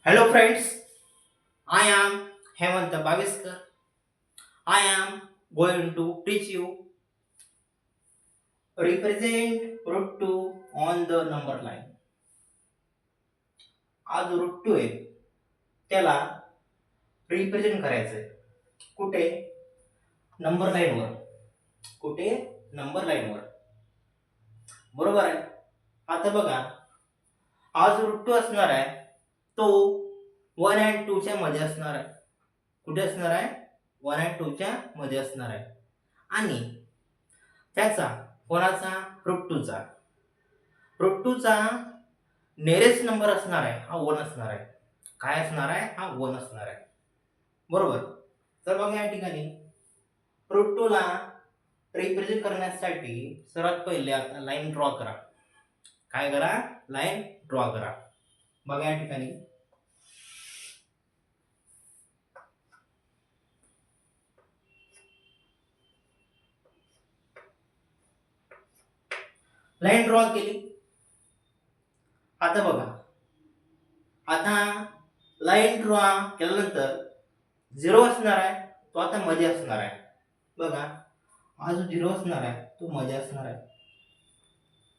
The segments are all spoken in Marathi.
Hello friends, I am Hemant Baviskar. I am going to teach you represent root 2 on the number line. आज root 2 आहे त्याला रिप्रेझेंट करायचं आहे. कुठे? नंबर लाईनवर. कुठे? नंबर लाईनवर. बरोबर आहे. आता बघा, आज root 2 असणार आहे तो 1 and 2 च्या मध्ये असणार आहे. कुठे असणार आहे? 1 and 2 च्या मध्ये असणार आहे. आणि त्याचा कोणाचा? रूट 2 चा. रूट 2 चा नेरेस्ट नंबर असणार आहे हा 1 असणार आहे. काय असणार आहे? हा 1 असणार आहे. बरोबर. तर बघा या ठिकाणी रूट 2 ला रिप्रेझेंट करण्यासाठी सर्वात पहिले आता लाईन ड्रॉ करा. काय करा? लाईन ड्रॉ करा. बघा या ठिकाणी लाईन ड्रॉ केली. आता बघा, आता लाईन ड्रॉ केल्यानंतर 0 असणार आहे तो आता मध्ये असणार आहे. बघा, हा जो 0 असणार आहे तो मध्ये असणार आहे.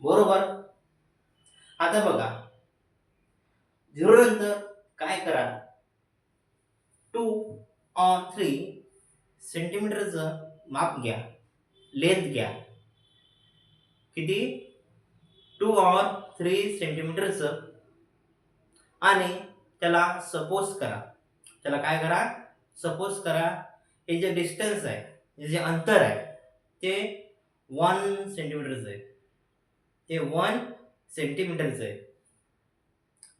बरोबर. आता बघा, 0 नंतर काय करा? 2 or 3 सेंटीमीटरचं माप घ्या, लेंथ घ्या. किती? 2 or 3 सेंटीमीटरचं. आणि त्याला सपोज करा. त्याला काय करा? सपोज करा. हे जे डिस्टन्स आहे, हे जे अंतर आहे ते 1 सेंटीमीटरचं आहे. ते 1 सेंटीमीटरचं आहे.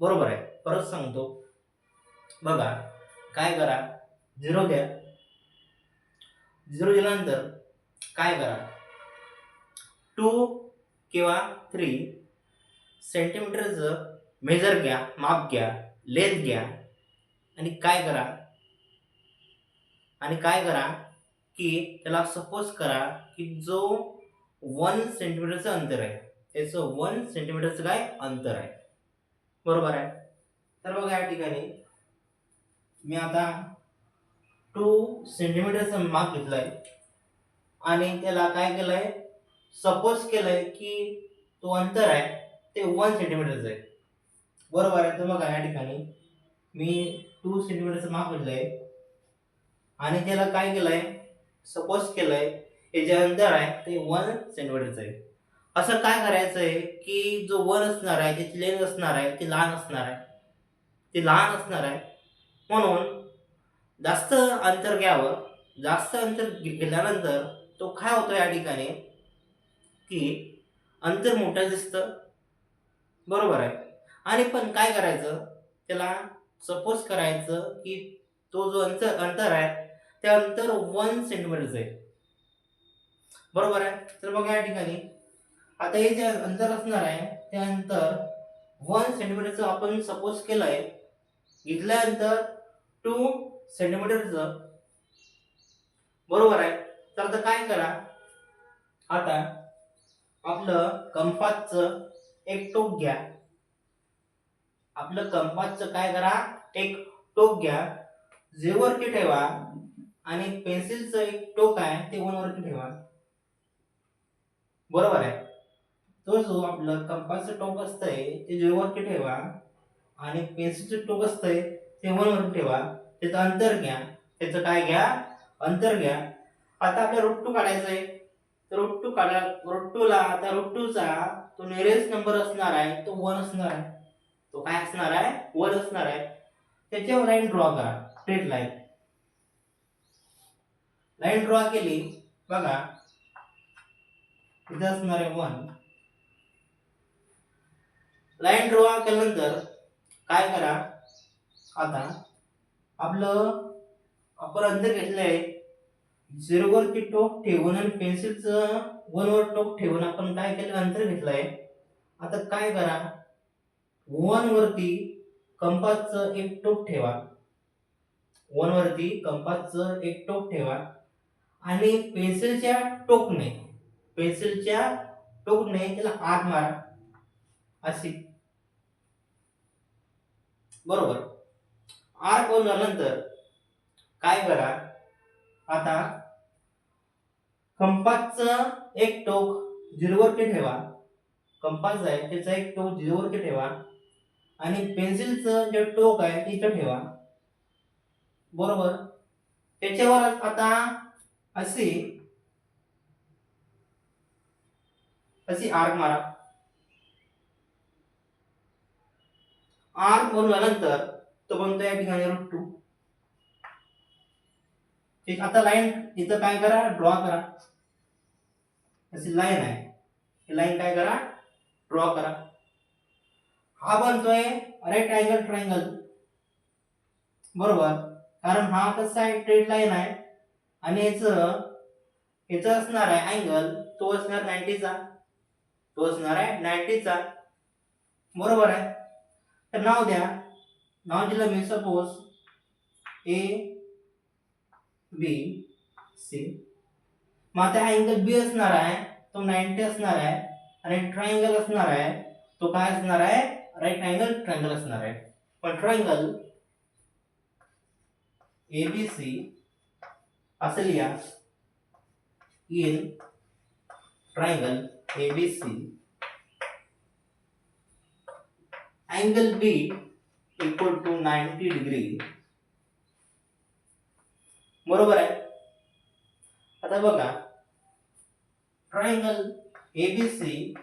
बरोबर आहे. परत सांगतो. बघा, काय करा? 0 द्या. 0 दिल्यानंतर काय करा? 2 किंवा 3 सेंटीमीटरचं मेजर घ्या, माप घ्या, लेंथ घ्या. आणि काय करा? की त्याला सपोज करा की जो 1 सेंटीमीटरचं अंतर आहे त्याचं 1 सेंटीमीटरचं काय अंतर आहे. बरोबर आहे. तर बघा या ठिकाणी मी आता 2 सेंटीमीटरचं माप घेतलंय आणि त्याला काय केलंय? सपोज केलंय की तो अंतर आहे ते 1 सेंटीमीटरचं आहे. बरोबर आहे. तर बघा या ठिकाणी मी 2 सेंटीमीटरचं माप घेतलंय आणि त्याला काय केलंय? सपोज केलंय हे जे अंतर आहे ते 1 सेंटीमीटरचं आहे. असं काय करायचंय की जो 1 असणार आहे त्याची लेंथ असणार आहे ती लहान असणार आहे. ती लहान असणार आहे. म्हणून जास्त अंतर घ्यावं. जास्त अंतर घेतल्यानंतर तो काय होतो या ठिकाणी की अंतर मोठं दिसतं. बरोबर आहे. आणि पण काय करायचं? त्याला सपोज करायचं की तो जो अंतर आहे ते अंतर 1 सेंटीमीटरचं आहे. बरोबर आहे. तर बघा या ठिकाणी आता हे जे अंतर असणार आहे ते अंतर 1 सेंटीमीटरचं आपण सपोज केलंय. घेतल्यानंतर 2 सेंटीमीटरचं. बरोबर आहे. तर आता काय करा? आता आपलं कंपासचं एक टोक घ्या. आपलं कंपासचं काय करा? एक टोक घ्या. 0 वरती ठेवा आणि पेन्सिलचं एक टोक आहे ते 1 वरती ठेवा. बरोबर आहे. तो जो आपलं कंपासचं टोक असतंय ते 0 वरती ठेवा आणि पेन्सिलचं टोक असतंय ते 1 वरती ठेवा. त्याचं अंतर घ्या. त्याचं काय घ्या? अंतर घ्या. आता आपल्याला रूट 2 काढायचं आहे. तर रूट 2 काढा. रूट 2 ला आता रूट 2 चा तो नियरेस्ट नंबर असणार आहे तो 1 असणार आहे. तो काय असणार आहे? 1 असणार आहे. त्याच्यावर लाईन ड्रॉ करा. Straight line. लाईन ड्रॉ केली. बघा, इथे असणार आहे 1. लाईन ड्रॉ केल्यानंतर काय करा? आता आपलं आपण अंतर घेतलंय 0 वरती टोक ठेवून आणि पेन्सिलचं 1 वर टोक ठेवून आपण काय केलं? अंतर घेतलंय. आता काय करा? 1 वरती कंपासचं एक टोक ठेवा. 1 वरती कंपासचं एक टोक ठेवा आणि पेन्सिलच्या टोकने त्याला आत मारा. अशी. बरोबर. आर्क बनवून झाल्यानंतर काय करा, आता कंपासचं एक टोक 0 वरती ठेवा, कंपास आहे त्याचा एक टोक 0 वरती ठेवा आणि पेन्सिलचं जे टोक आहे तिथं ठेवा, बरोबर. त्याच्यावर आता अशी अशी आर्क मारा. आर्क बनवून झाल्यानंतर तो बनतो या ठिकाणी √2. ठीक, आता लाईन इथं काय करा, ड्रॉ करा. अशी लाईन आहे, ही लाईन काय करा, ड्रॉ करा. हा बनतोय राईट अँगल ट्रायंगल, बरोबर. कारण हा कसा आहे, स्ट्रेट लाईन आहे आणि याचं असणार आहे अँगल, तो असणार 90 चा, तो असणार आहे 90 चा, बरोबर आहे. तर नाव द्या, नाव दिलं मी सपोज ए बी सी. मग आता अँगल बी असणार आहे तो 90 असणार आहे आणि ट्रायंगल असणार आहे तो काय असणार आहे, राईट अँगल ट्रायंगल असणार आहे. पण ट्रायंगल एबीसी असं लिहा, in triangle ABC angle B equal to 90 degree, बरोबर आहे. आता बघा, triangle ABC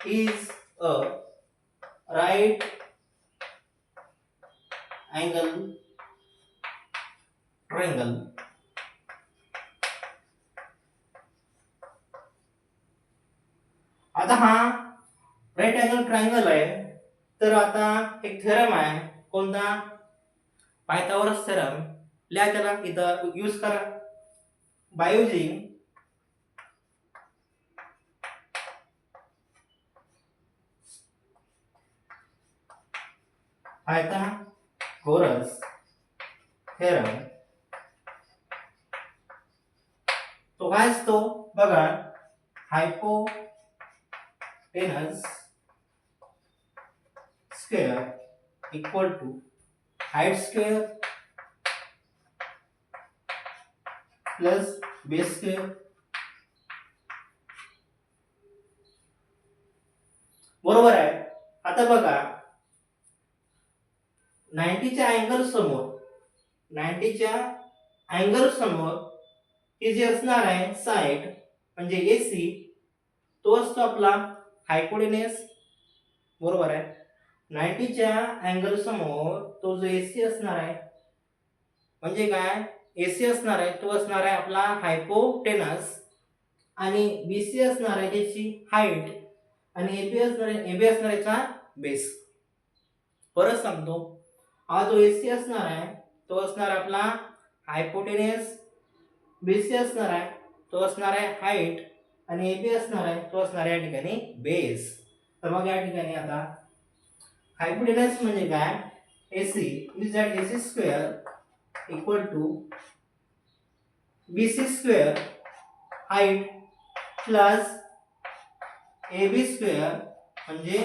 is a right angle triangle. आता हा राईट अँगल ट्रायंगल आहे, तर आता एक थेरम आहे, कोणता, पायथागोरस थेरम. लिहा त्याला, इथं यूज करा. बाय युजिंग पायथागोरस थेरम, तो काय असतो बघा, hypotenuse square equal to height square plus base square, बरोबर आहे. आता बघा, 90 च्या अँगल समोर, 90 च्या अँगल समोर हे जे असणार आहे साइड म्हणजे एसी, तो असतो आपला हायपोटेनस, बरोबर आहे. 90 च्या अँगल समोर तो जो एसी असणार आहे म्हणजे काय, एसी असणार आहे तो असणार आहे आपला हायपोटेनस आणि बीसी असणार आहे त्याची हाईट आणि एबी असणार आहे याचा बेस. परत सांगतो, हा जो एसी असणार आहे तो असणार आपला हायपोटेनस, बीसी असणार आहे तो असणार आहे हाईट आणि एबी असणार आहे तो असणार आहे या ठिकाणी बेस. तर मग या ठिकाणी आता हायपोटेनस म्हणजे काय, AC is that AC square equal to BC square height plus AB square म्हणजे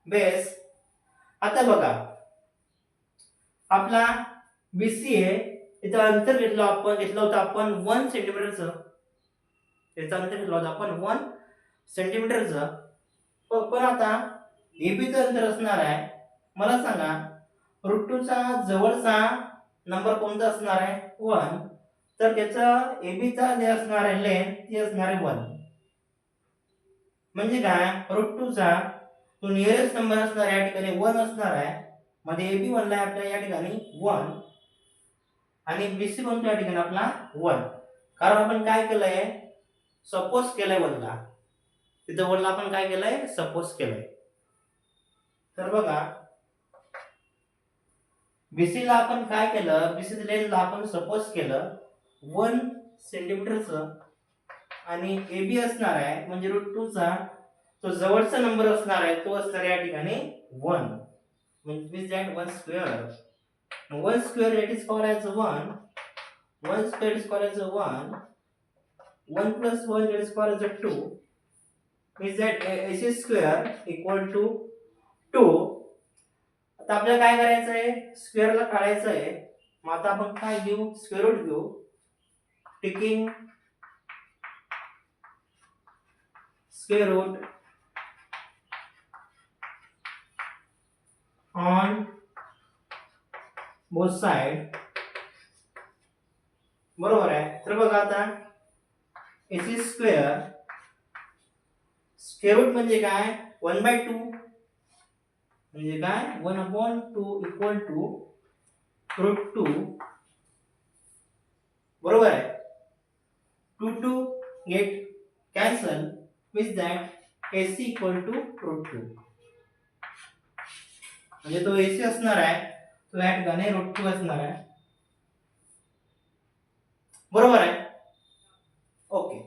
बेस. आता बघा, आपला बीसी आहे, इथं अंतर घेतलं होतं आपण 1 सेंटीमीटरचं, त्याचं अंतर घेतलं होतं आपण 1 सेंटीमीटरचं. पण आता एबीचं अंतर असणार आहे, मला सांगा √2 चा जवळचा नंबर कोणता असणार आहे, 1. तर त्याचं एबीचा जे असणार आहे लेंथ ती असणार आहे 1. म्हणजे काय, √2 चा तो नियरेस्ट नंबर असणार या ठिकाणी 1 असणार आहे, मध्ये एबी बनला आहे आपल्या या ठिकाणी 1 आणि बीसी बनतो या ठिकाणी आपला 1. कारण आपण काय केलंय, सपोज केलंय 1 ला, तिथं 1 ला आपण काय केलंय, सपोज केलंय. तर बघा, बीसी ला आपण काय केलं, बीसी लेंथला आपण सपोज केलं 1 सेंटीमीटरचं आणि एबी असणार आहे म्हणजे √2 चा तो जवळचा नंबर असणार आहे तो असणार या ठिकाणी 1, म्हणजे that 1 square. 1 square that is called as 1. 1 square is called as 1. 1 plus 1 that is called as 2. Means that AC square equal to 2. आता आपल्याला काय करायचं आहे, स्क्वेअरला काढायचं आहे. मग आता आपण काय घेऊ, स्क्वेअर रूट घेऊ. Taking square root on both side. बरोबर आहे. तर बघा आता AC स्क्वेअर स्क्वेअर रूट म्हणजे काय, 1/2 म्हणजे काय, 1/2 इक्वल टू √2. बरोबर आहे. 2 get cancel, means that AC equal to √2. म्हणजे तो AC असणार आहे, तो या ठिकाणी √2 असणार आहे. बरोबर आहे. ओके.